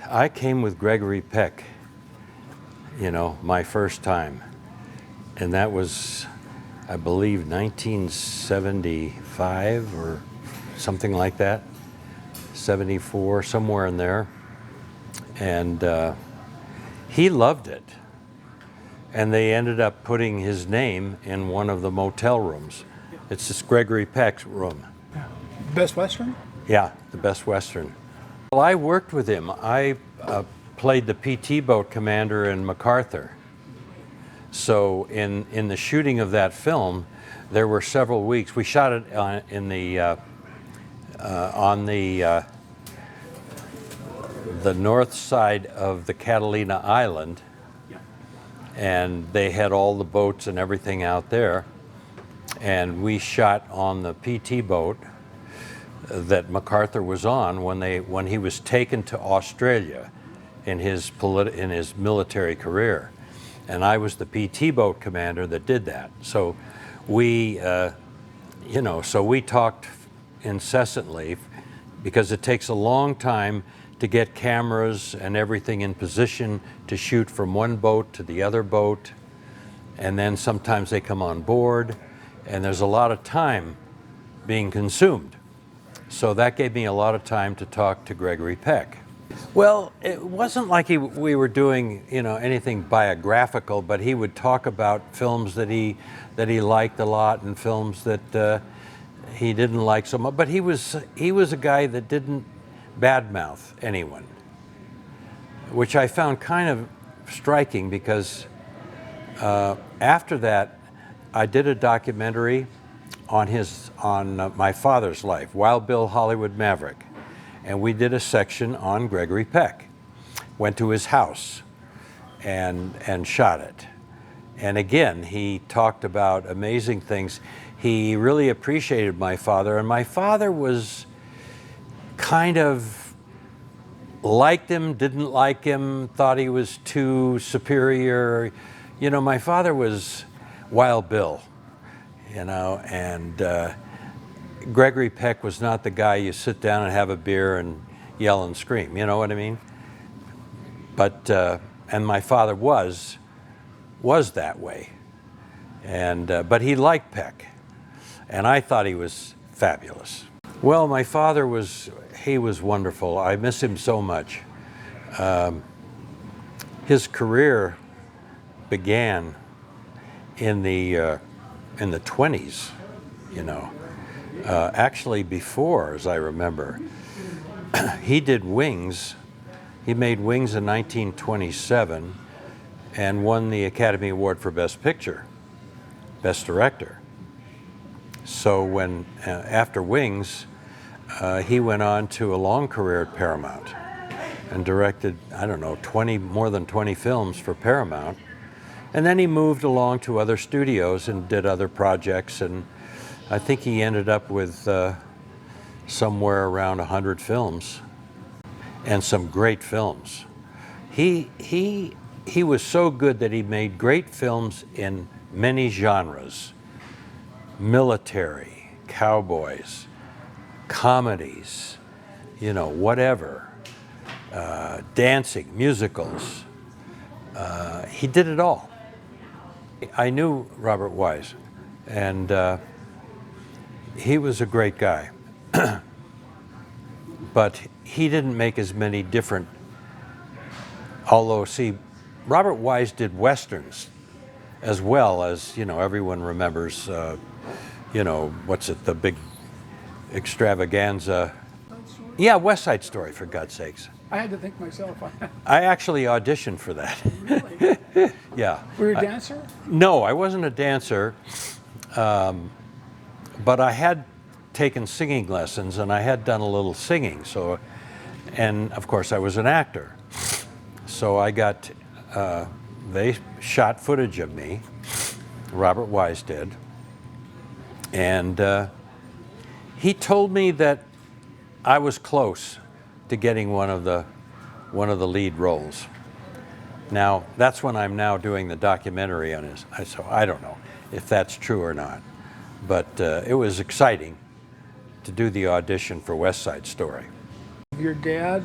I came with Gregory Peck, you know, my first time. And that was, I believe, 1975 or something like that. 74, somewhere in there. And he loved it. And they ended up putting his name in one of the motel rooms. It's this Gregory Peck's room. Best Western? Yeah, the Best Western. Well, I worked with him. I played the PT boat commander in MacArthur. So in the shooting of that film, there were several weeks. We shot it on the north side of the Catalina Island, and they had all the boats and everything out there. And we shot on the PT boat that MacArthur was on when he was taken to Australia in his military career, and I was the PT boat commander that did that. So we, we talked incessantly because it takes a long time to get cameras and everything in position to shoot from one boat to the other boat, and then sometimes they come on board, and there's a lot of time being consumed. So that gave me a lot of time to talk to Gregory Peck. Well, it wasn't like we were doing, anything biographical, but he would talk about films that he liked a lot and films that he didn't like so much. But he was a guy that didn't badmouth anyone, which I found kind of striking because after that, I did a documentary on my father's life, Wild Bill Hollywood Maverick, and we did a section on Gregory Peck. Went to his house and shot it. And again, he talked about amazing things. He really appreciated my father, and my father was kind of liked him, didn't like him, thought he was too superior. My father was Wild Bill. And Gregory Peck was not the guy you sit down and have a beer and yell and scream, you know what I mean? But, and my father was that way. But he liked Peck, and I thought he was fabulous. Well, my father he was wonderful. I miss him so much. His career began in the 20s, actually before, as I remember. He did Wings. He made Wings in 1927 and won the Academy Award for Best Picture, Best Director. So after Wings, he went on to a long career at Paramount and directed, more than 20 films for Paramount. And then he moved along to other studios and did other projects, and I think he ended up with somewhere around 100 films, and some great films. He was so good that he made great films in many genres: military, cowboys, comedies, whatever, dancing, musicals. He did it all. I knew Robert Wise, and he was a great guy. But he didn't make as many different, although, see, Robert Wise did Westerns as well as, everyone remembers, the big extravaganza. Yeah, West Side Story, for God's sakes. I had to think myself. I actually auditioned for that. Really? Yeah. Were you a dancer? No, I wasn't a dancer, but I had taken singing lessons and I had done a little singing. So, and of course I was an actor. So I got, they shot footage of me, Robert Wise did, and he told me that I was close to getting one of the lead roles. Now, that's when I'm now doing the documentary on his, so I don't know if that's true or not. But it was exciting to do the audition for West Side Story. Your dad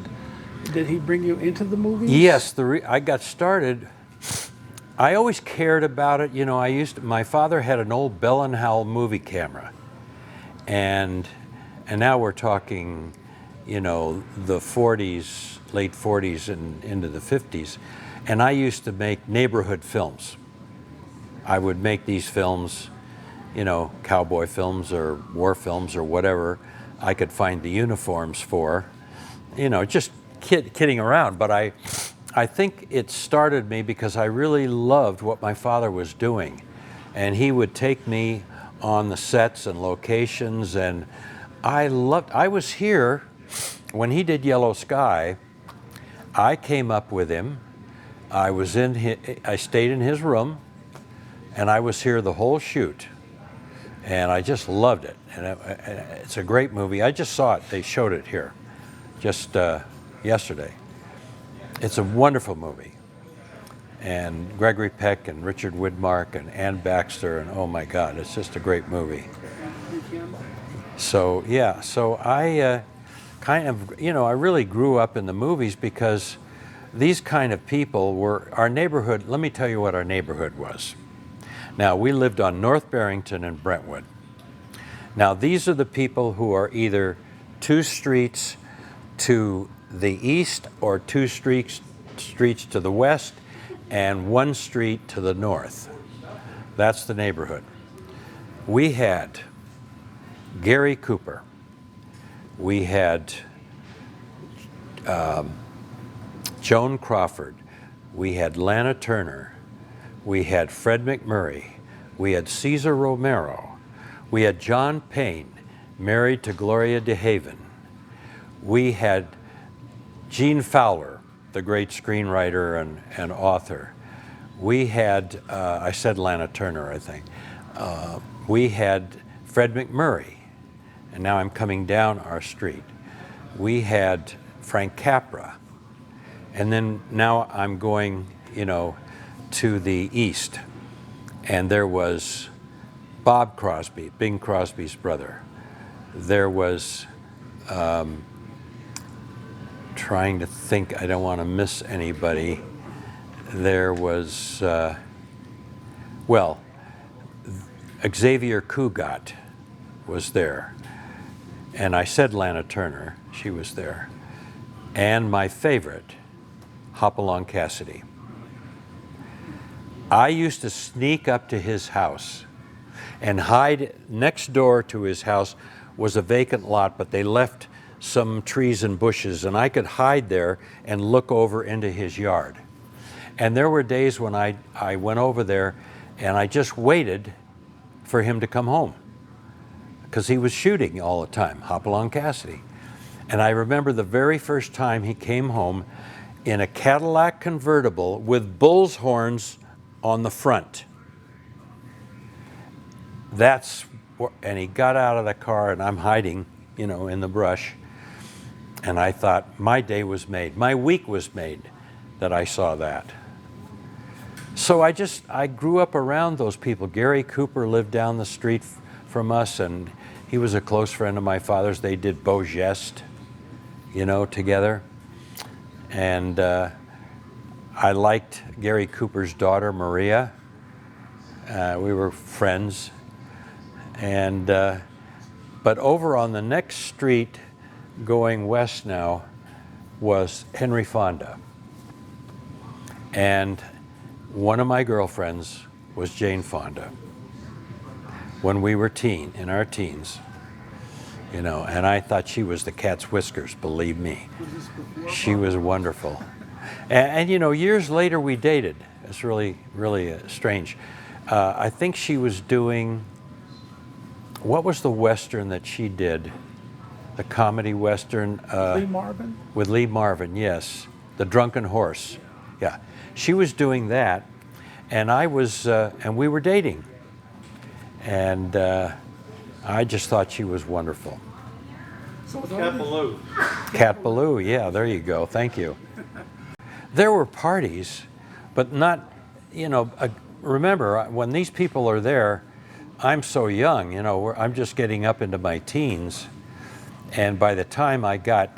Did he bring you into the movies? Yes, I got started. I always cared about it. You know, my father had an old Bell and Howell movie camera, and now we're talking, you know, the 40s, late 40s and into the 50s, and I used to make neighborhood films. I would make these films, you know, cowboy films or war films or whatever I could find the uniforms for, you know, just kidding around. But I think it started me because I really loved what my father was doing. And he would take me on the sets and locations, and I was here when he did Yellow Sky. I came up with him. I stayed in his room, and I was here the whole shoot. And I just loved it. And it's a great movie. I just saw it. They showed it here just yesterday. It's a wonderful movie. And Gregory Peck and Richard Widmark and Ann Baxter, and oh my God, it's just a great movie. So yeah, so I kind of, you know, I really grew up in the movies because these kind of people were, our neighborhood, let me tell you what our neighborhood was. Now, we lived on North Barrington and Brentwood. Now, these are the people who are either 2 streets to the east or 2 streets to the west and 1 street to the north. That's the neighborhood. We had Gary Cooper. We had Joan Crawford. We had Lana Turner. We had Fred McMurray. We had Cesar Romero. We had John Payne, married to Gloria DeHaven. We had Gene Fowler, the great screenwriter and author. We had, I said Lana Turner, I think. We had Fred McMurray, and now I'm coming down our street. We had Frank Capra, and then now I'm going, you know, to the east, and there was Bob Crosby, Bing Crosby's brother. There was, trying to think, I don't want to miss anybody. There was, well, Xavier Cugat was there, and I said Lana Turner, she was there, and my favorite, Hopalong Cassidy. I used to sneak up to his house and hide. Next door to his house was a vacant lot, but they left some trees and bushes, and I could hide there and look over into his yard. And there were days when I went over there and I just waited for him to come home because he was shooting all the time, Hopalong Cassidy. And I remember the very first time he came home in a Cadillac convertible with bull's horns on the front. And he got out of the car, and I'm hiding, you know, in the brush. And I thought, my day was made. My week was made that I saw that. So I grew up around those people. Gary Cooper lived down the street from us, and he was a close friend of my father's. They did Beau Geste, you know, together. And I liked Gary Cooper's daughter, Maria. We were friends. And but over on the next street, going west now, was Henry Fonda. And one of my girlfriends was Jane Fonda. When we were in our teens, you know, and I thought she was the cat's whiskers, believe me. She was wonderful. And you know, years later we dated. It's really, really strange. I think she was doing, what was the Western that she did? The comedy Western? Lee Marvin? With Lee Marvin, yes. The Drunken Horse. Yeah. She was doing that, and and we were dating. And I just thought she was wonderful. Cat Ballou. Cat Ballou, yeah, there you go. Thank you. There were parties, but not, you know, remember, when these people are there, I'm so young, you know, I'm just getting up into my teens. And by the time I got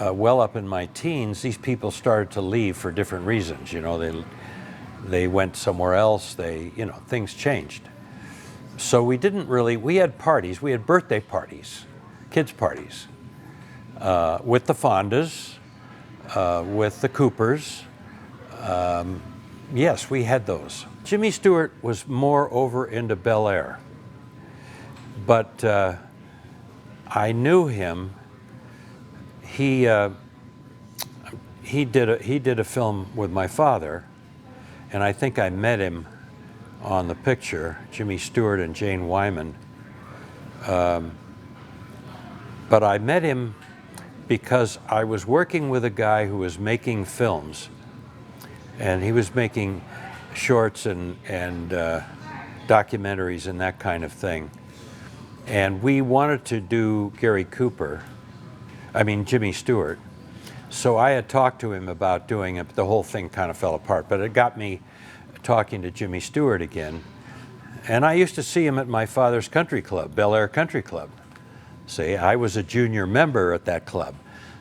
well up in my teens, these people started to leave for different reasons. You know, they went somewhere else. Things changed. So we didn't really. We had parties. We had birthday parties, kids' parties, with the Fondas, with the Coopers. Yes, we had those. Jimmy Stewart was more over into Bel Air, but I knew him. He did a film with my father, and I think I met him on the picture, Jimmy Stewart and Jane Wyman. But I met him because I was working with a guy who was making films, and he was making shorts and documentaries and that kind of thing. And we wanted to do Jimmy Stewart. So I had talked to him about doing it, but the whole thing kind of fell apart. But it got me talking to Jimmy Stewart again. And I used to see him at my father's country club, Bel Air Country Club. See, I was a junior member at that club.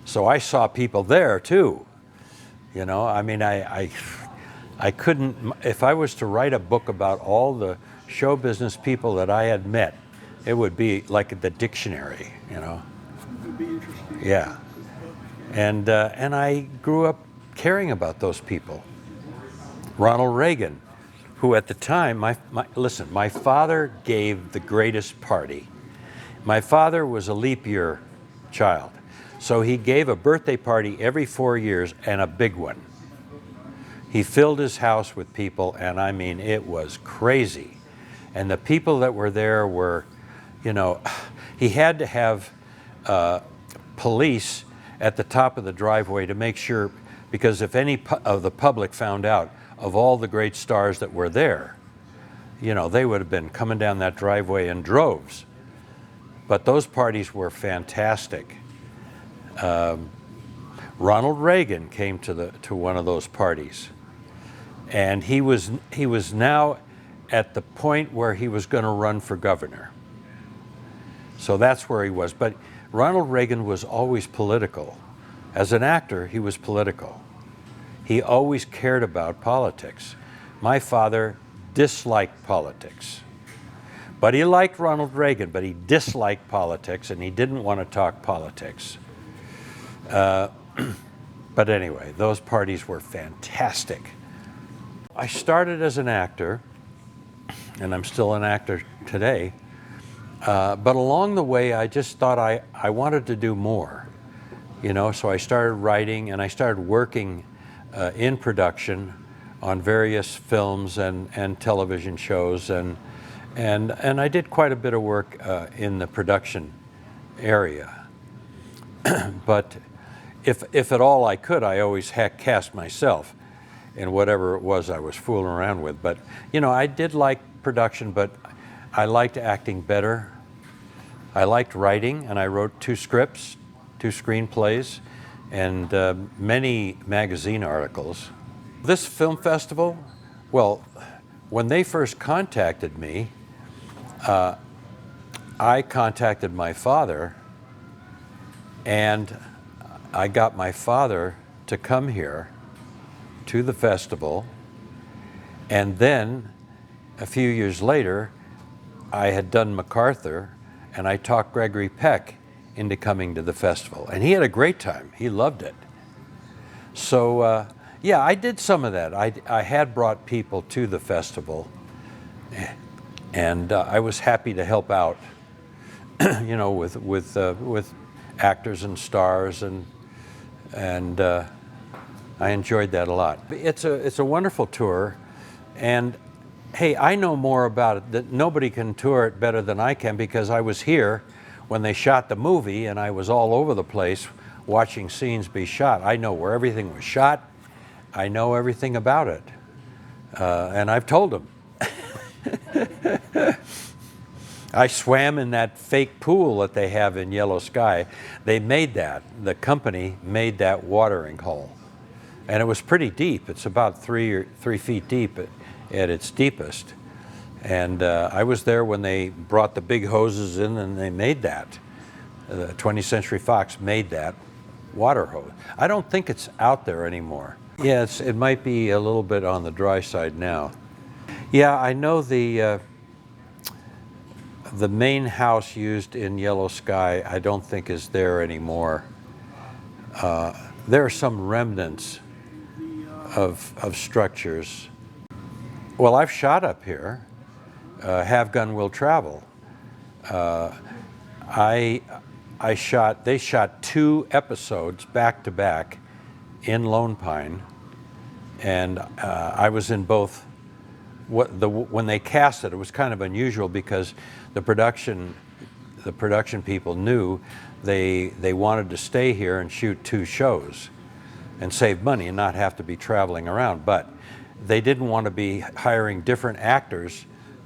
So I saw people there too. You know, I mean, I couldn't, if I was to write a book about all the show business people that I had met, it would be like the dictionary, you know. It would be interesting. Yeah. And I grew up caring about those people. Ronald Reagan, who at the time, my father gave the greatest party. My father was a leap year child, so he gave a birthday party every 4 years, and a big one. He filled his house with people, and I mean, it was crazy. And the people that were there were, you know, he had to have police at the top of the driveway to make sure, because if any of the public found out of all the great stars that were there, you know, they would have been coming down that driveway in droves. But those parties were fantastic. Ronald Reagan came to one of those parties, and he was now at the point where he was going to run for governor. So that's where he was. But Ronald Reagan was always political. As an actor, he was political. He always cared about politics. My father disliked politics. But he liked Ronald Reagan, but he disliked politics, and he didn't want to talk politics. But anyway, those parties were fantastic. I started as an actor, and I'm still an actor today, but along the way, I just thought I wanted to do more. You know, so I started writing, and I started working in production on various films and television shows, and I did quite a bit of work in the production area. But if at all I could, I always cast myself in whatever it was I was fooling around with. But you know, I did like production, but I liked acting better. I liked writing, and I wrote 2 scripts, 2 screenplays, and many magazine articles. This film festival, well, when they first contacted me, I contacted my father, and I got my father to come here to the festival, and then a few years later, I had done MacArthur, and I talked Gregory Peck into coming to the festival, and he had a great time. He loved it. So yeah, I did some of that. I had brought people to the festival, and I was happy to help out, you know, with actors and stars, and I enjoyed that a lot. It's a wonderful tour, and hey, I know more about it. That nobody can tour it better than I can, because I was here when they shot the movie, and I was all over the place watching scenes be shot. I know where everything was shot. I know everything about it, and I've told them. I swam in that fake pool that they have in Yellow Sky. They made that. The company made that watering hole, and it was pretty deep. It's about 3 feet deep at its deepest. And I was there when they brought the big hoses in, and they made that. 20th Century Fox made that. water hose. I don't think it's out there anymore. Yeah, it might be a little bit on the dry side now. Yeah, I know the main house used in Yellow Sky, I don't think is there anymore. There are some remnants of structures. Well, I've shot up here. Have Gun Will Travel. They shot 2 episodes back to back in Lone Pine, and I was in both. When they cast it, it was kind of unusual because the production people knew they wanted to stay here and shoot 2 shows and save money and not have to be traveling around. But they didn't want to be hiring different actors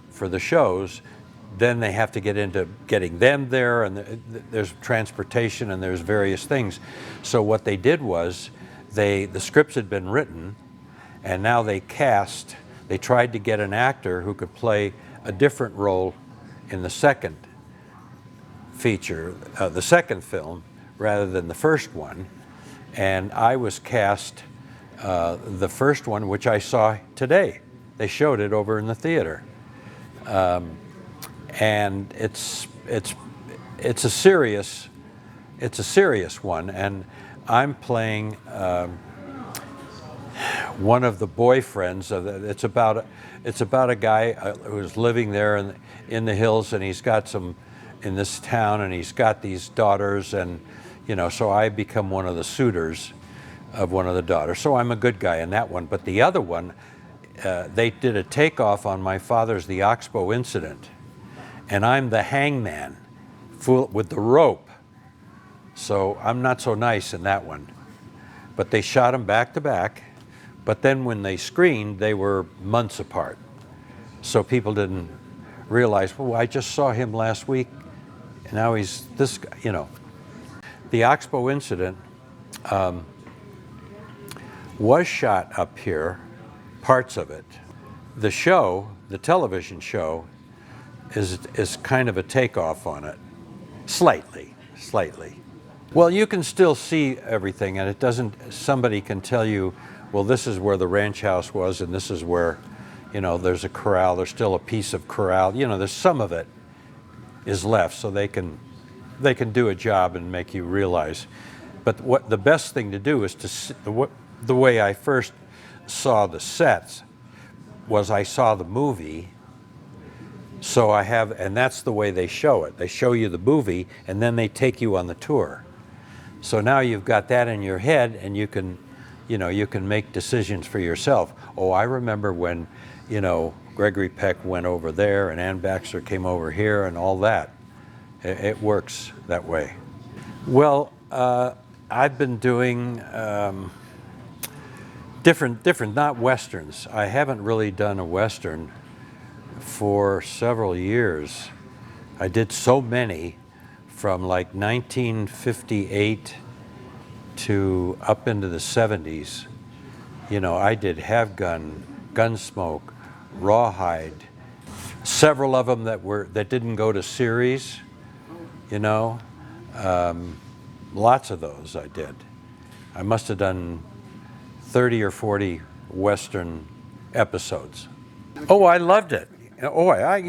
for the shows. Then they have to get into getting them there, and there's transportation and there's various things. So what they did was the scripts had been written, and now they tried to get an actor who could play a different role in the second feature, the second film, rather than the first one. And I was cast the first one, which I saw today. They showed it over in the theater. And it's a serious one, and I'm playing one of the boyfriends of it's about a guy who's living there in the hills, and he's got in this town, and he's got these daughters, and so I become one of the suitors of one of the daughters. So I'm a good guy in that one. But the other one, they did a takeoff on my father's The Oxbow Incident, and I'm the hangman with the rope. So I'm not so nice in that one. But they shot them back to back. But then when they screened, they were months apart. So people didn't realize, well, I just saw him last week, and now he's this guy, The Oxbow Incident was shot up here, parts of it. The show, the television show, is kind of a takeoff on it, slightly. Well, you can still see everything, and it doesn't. Somebody can tell you, well, this is where the ranch house was, and this is where, there's a corral. There's still a piece of corral. There's some of it is left, so they can do a job and make you realize. But what the best thing to do is the way I first saw the sets was I saw the movie. So and that's the way they show it. They show you the movie, and then they take you on the tour. So now you've got that in your head, and you can make decisions for yourself. Oh, I remember when, Gregory Peck went over there, and Ann Baxter came over here, and all that. It works that way. Well, I've been doing different, not Westerns. I haven't really done a Western for several years. I did so many from like 1958 to up into the 70s. I did Have Gun, Gunsmoke, Rawhide, several of them that didn't go to series, lots of those I did. I must have done 30 or 40 Western episodes. Oh, I loved it. Oh, I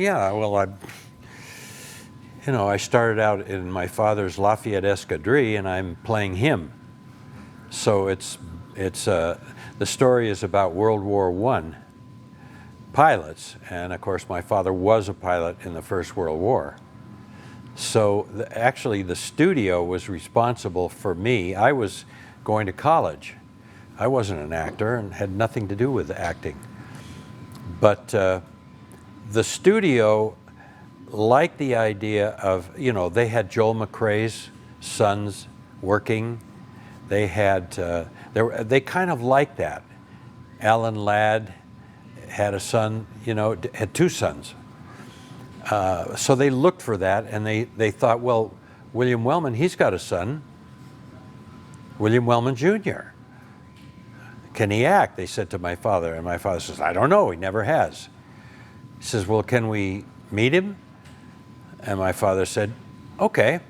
started out in my father's Lafayette Escadrille, and I'm playing him. So the story is about World War I pilots, and of course my father was a pilot in the First World War. So actually the studio was responsible for me. I was going to college. I wasn't an actor and had nothing to do with acting. But the studio liked the idea of, they had Joel McRae's sons working. They had, they kind of liked that. Alan Ladd had a son, had 2 sons. So they looked for that, and they thought, well, William Wellman, he's got a son, William Wellman Jr. Can he act? They said to my father, and my father says, I don't know, he never has. He says, well, can we meet him? And my father said, okay.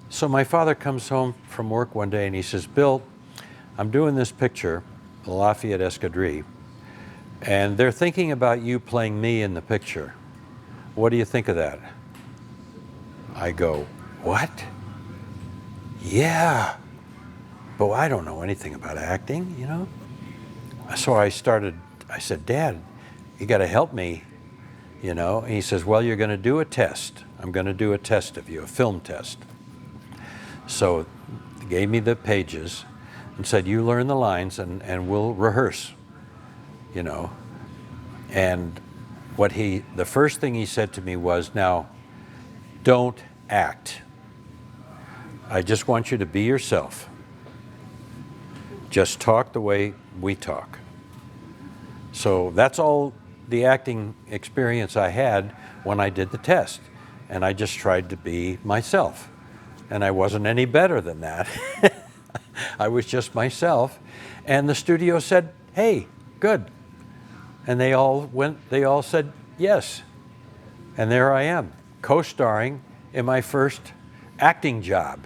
So my father comes home from work one day and he says, Bill, I'm doing this picture, the Lafayette Escadrille, and they're thinking about you playing me in the picture. What do you think of that? I go, what? Yeah, but I don't know anything about acting, you know? So I said, Dad, you got to help me, you know? And he says, well, you're going to do a test. I'm going to do a test of you, a film test. So he gave me the pages and said, you learn the lines and we'll rehearse, you know? And the first thing he said to me was, now, don't act. I just want you to be yourself. Just talk the way we talk. So that's all the acting experience I had when I did the test. And I just tried to be myself. And I wasn't any better than that. I was just myself. And the studio said, hey, good. And they all said yes. And there I am, co-starring in my first acting job.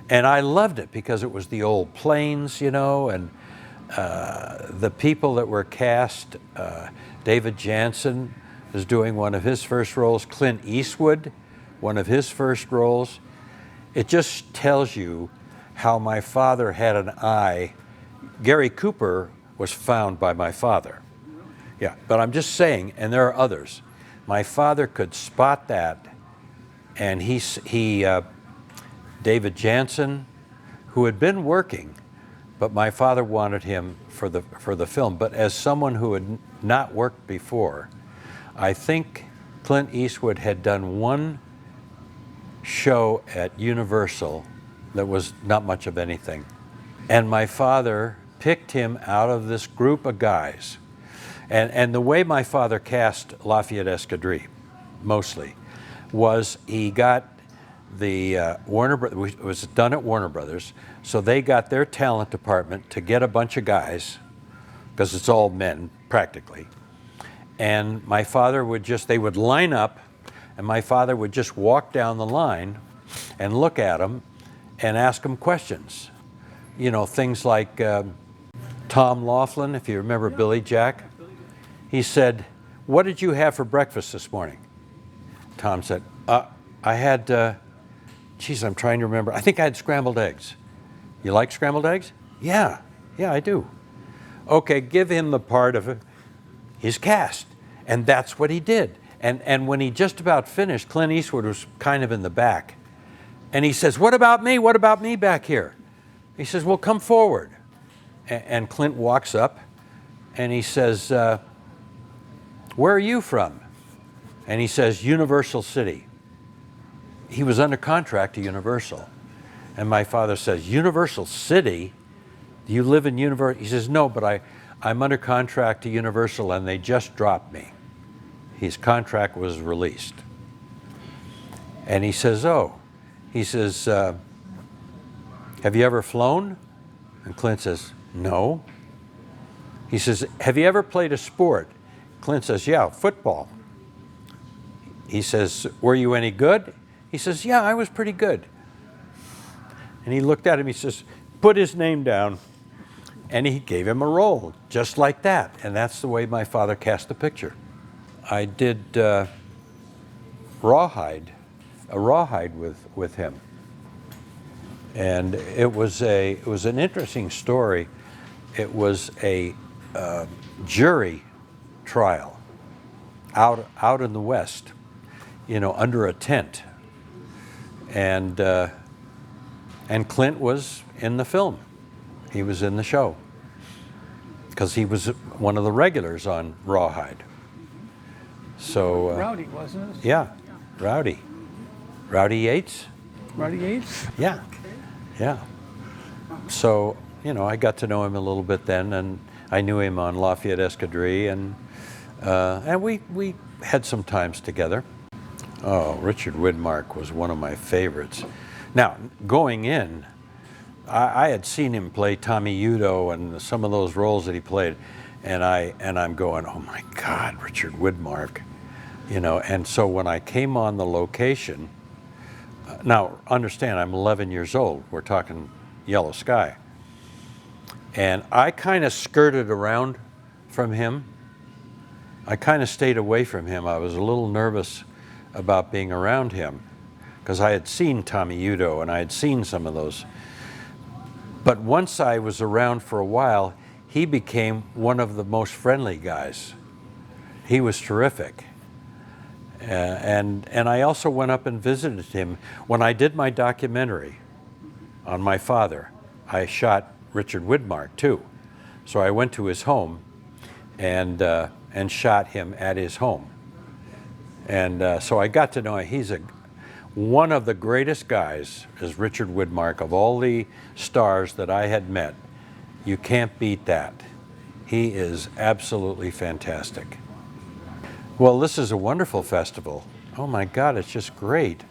And I loved it because it was the old planes, you know, and the people that were cast. David Jansen was doing one of his first roles. Clint Eastwood, one of his first roles. It just tells you how my father had an eye. Gary Cooper was found by my father. Yeah, but I'm just saying, and there are others. My father could spot that, and David Jansen, who had been working, but my father wanted him for the film. But as someone who had not worked before, I think Clint Eastwood had done one show at Universal that was not much of anything. And my father picked him out of this group of guys. And the way my father cast Lafayette Escadrille, mostly, was he got the Warner Brothers, it was done at Warner Brothers, so they got their talent department to get a bunch of guys, because it's all men, practically. And my father they would line up, and my father would just walk down the line and look at them and ask them questions. You know, things like Tom Laughlin, if you remember Billy Jack. He said, what did you have for breakfast this morning? Tom said, I had, I'm trying to remember. I think I had scrambled eggs. You like scrambled eggs? Yeah, I do. Okay, give him the part of his cast. And that's what he did. And when he just about finished, Clint Eastwood was kind of in the back. And he says, what about me? What about me back here? He says, well, come forward. And Clint walks up and he says, where are you from? And he says, Universal City. He was under contract to Universal. And my father says, Universal City? Do you live in Universal? He says, no, but I'm under contract to Universal and they just dropped me. His contract was released. And he says, have you ever flown? And Clint says, no. He says, have you ever played a sport? Clint says, yeah, football. He says, were you any good? He says, yeah, I was pretty good. And he looked at him, he says, put his name down. And he gave him a role, just like that. And that's the way my father cast the picture. I did Rawhide with him. And it was an interesting story. It was a jury trial out in the West, you know, under a tent. And Clint was in the film. He was in the show because he was one of the regulars on Rawhide. So Rowdy, wasn't it? yeah, Rowdy Yates. Rowdy Yates? Yeah, yeah. So, you know, I got to know him a little bit then, and I knew him on Lafayette Escadrille, and we had some times together. Oh, Richard Widmark was one of my favorites. Now, going in, I had seen him play Tommy Udo and some of those roles that he played, and I'm going, oh my God, Richard Widmark, you know. And so when I came on the location Now, understand, I'm 11 years old. We're talking yellow sky. And I kind of skirted around from him. I kind of stayed away from him. I was a little nervous about being around him because I had seen Tommy Udo and I had seen some of those. But once I was around for a while, he became one of the most friendly guys. He was terrific. And I also went up and visited him. When I did my documentary on my father, I shot Richard Widmark too. So I went to his home and shot him at his home. And so I got to know him. One of the greatest guys is Richard Widmark. Of all the stars that I had met, you can't beat that. He is absolutely fantastic. Well, this is a wonderful festival. Oh my God, it's just great.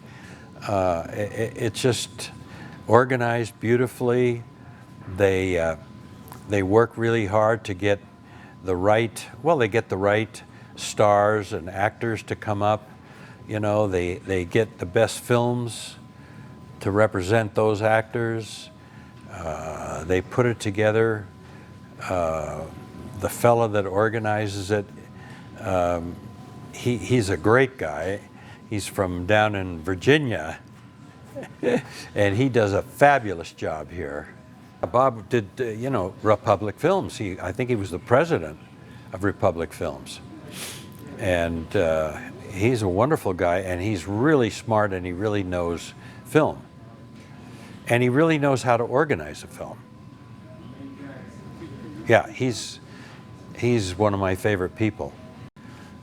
It's just organized beautifully. They work really hard to get the right, well, they get the right stars and actors to come up. You know, they get the best films to represent those actors. They put it together. The fella that organizes it, he's a great guy. He's from down in Virginia, and he does a fabulous job here. Bob did, Republic Films. I think he was the president of Republic Films. And he's a wonderful guy, and he's really smart, and he really knows film. And he really knows how to organize a film. Yeah, he's one of my favorite people.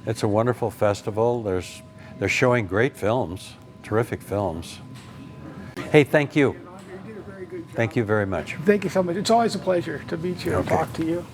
It's a wonderful festival. They're showing great films, terrific films. Hey, thank you. You did a very good job. Thank you very much. Thank you so much. It's always a pleasure to meet you and Okay. talk to you.